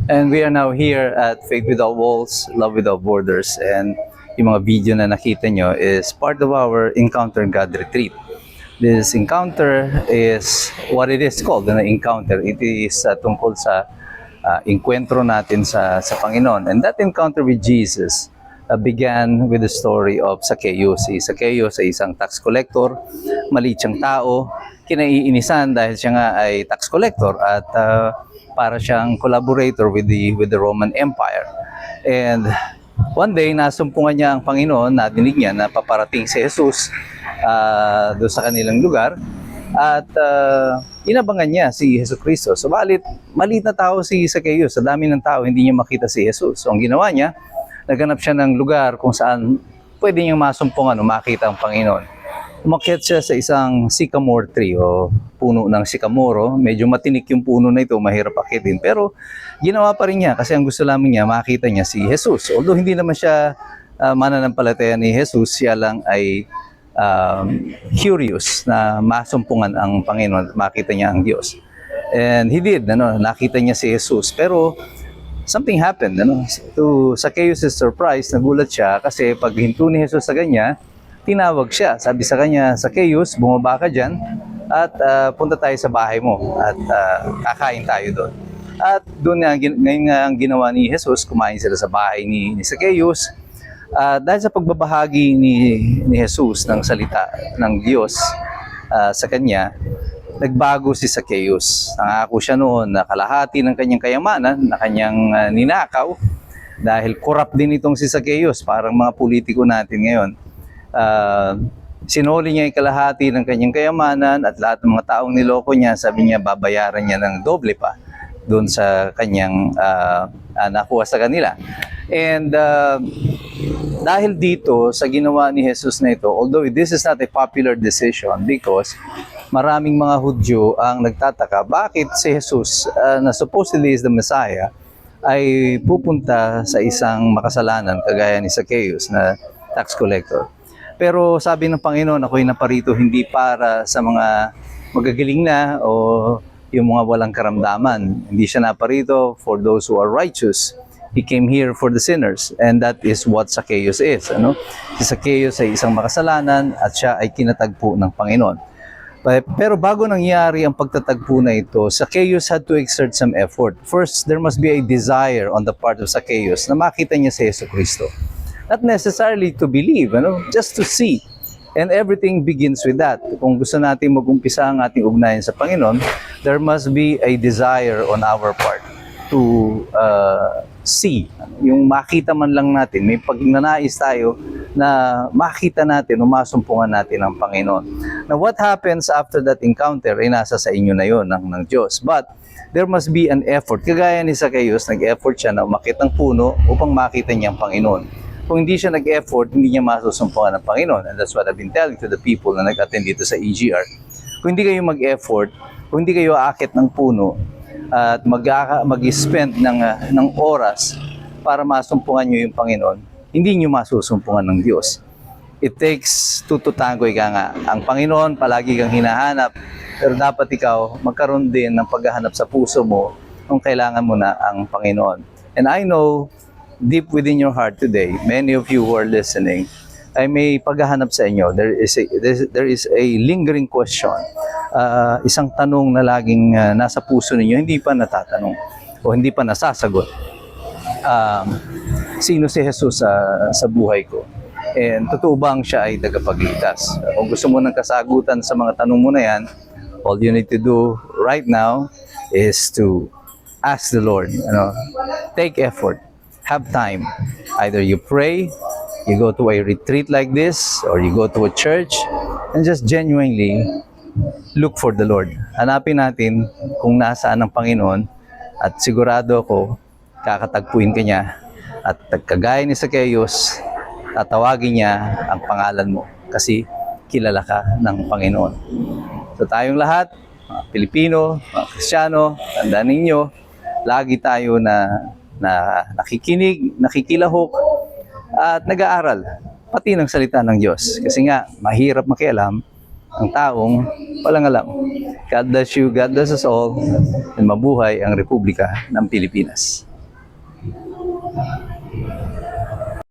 And we are now here at Faith Without Walls, Love Without Borders. And yung mga video na nakita nyo is part of our Encounter God Retreat. This encounter is what it is called, an encounter. It is tungkol sa enkwentro natin sa Panginoon. And that encounter with Jesus began with the story of Zacchaeus. Si Zacchaeus ay isang tax collector, maliit siyang tao, kinaiinisan dahil siya nga ay tax collector at para siyang collaborator with the Roman Empire. And one day, nasumpungan niya ang Panginoon, nadinig niya na paparating si Jesus doon sa kanilang lugar. At inabangan niya si Jesus Cristo. So, maliit na tao si Zacchaeus. Sa dami ng tao, hindi niya makita si Jesus. So, ang ginawa niya, naghanap siya ng lugar kung saan pwede niyang masumpungan o makita ang Panginoon. Umakyat siya sa isang sycamore tree o puno ng sycamore. Medyo matinik yung puno na ito, mahirap akitin. Pero ginawa pa rin niya kasi ang gusto lamang niya, makita niya si Jesus. Although hindi naman siya mananampalataya ni Jesus, siya lang ay curious na masumpungan ang Panginoon at makita niya ang Diyos. And he did, nakita niya si Jesus. Pero something happened. To Zacchaeus' surprise, nagulat siya kasi pag hinto ni Jesus sa kanya, tinawag siya. Sabi sa kanya, Zacchaeus, bumaba ka dyan at punta tayo sa bahay mo at kakain tayo doon. At doon ngayon ang ginawa ni Jesus, kumain sila sa bahay ni Zacchaeus. Dahil sa pagbabahagi ni Jesus ng salita ng Diyos sa kanya, nagbago si Zacchaeus. Nangako siya noon na kalahati ng kanyang kayamanan na kanyang ninakaw dahil corrupt din itong si Zacchaeus, parang mga politiko natin ngayon. Sinuli niya yung kalahati ng kanyang kayamanan at lahat ng mga taong niloko niya, sabi niya babayaran niya ng doble pa doon sa kanyang nakuha sa kanila. And dahil dito sa ginawa ni Jesus na ito, although this is not a popular decision because maraming mga Hudyo ang nagtataka bakit si Jesus na supposedly is the Messiah ay pupunta sa isang makasalanan kagaya ni Zacchaeus na tax collector. Pero sabi ng Panginoon, ako'y naparito hindi para sa mga magagaling na o yung mga walang karamdaman. Hindi siya naparito for those who are righteous. He came here for the sinners. And that is what Zacchaeus is. Si Zacchaeus ay isang makasalanan at siya ay kinatagpo ng Panginoon. Pero bago nangyari ang pagtatagpo na ito, Zacchaeus had to exert some effort. First, there must be a desire on the part of Zacchaeus na makita niya si Jesu Cristo. Not necessarily to believe, just to see. And everything begins with that. Kung gusto natin mag-umpisa ang ating ugnayan sa Panginoon, there must be a desire on our part to see. Yung makita man lang natin, may pagnanais tayo na makita natin o masumpungan natin ang Panginoon. Now what happens after that encounter ay nasa sa inyo na yon ng Diyos. But there must be an effort. Kagaya ni Zacchaeus, nag-effort siya na umakyat ng puno upang makita niya ang Panginoon. Kung hindi siya nag-effort, hindi niya masusumpungan ng Panginoon. And that's what I've been telling to the people na nag-attend dito sa EGR. Kung hindi kayo mag-effort, kung hindi kayo aakit ng puno, at mag-spend ng oras para masumpungan nyo yung Panginoon, hindi nyo masusumpungan ng Diyos. It takes two to tango, ika nga. Ang Panginoon, palagi kang hinahanap, pero dapat ikaw magkaroon din ng paghahanap sa puso mo kung kailangan mo na ang Panginoon. And I know, deep within your heart today, many of you who are listening, ay may paghahanap sa inyo. There is a lingering question. Isang tanong na laging nasa puso ninyo, hindi pa natatanong o hindi pa nasasagot. Sino si Jesus sa buhay ko? And totoo bang siya ay tagapagligtas? Kung gusto mo ng kasagutan sa mga tanong mo na yan, all you need to do right now is to ask the Lord. Take effort. Have time. Either you pray, you go to a retreat like this, or you go to a church, and just genuinely look for the Lord. Hanapin natin kung nasaan ang Panginoon at sigurado ako kakatagpuin ka niya at kagaya ni Zacchaeus, tatawagin niya ang pangalan mo kasi kilala ka ng Panginoon. So tayong lahat, mga Pilipino, mga Kristiyano, tandaan ninyo, lagi tayo na nakikinig, nakikilahok, at nag-aaral, pati ng salita ng Diyos. Kasi nga, mahirap makialam ang taong walang alam. God bless you, God bless us all, and mabuhay ang Republika ng Pilipinas.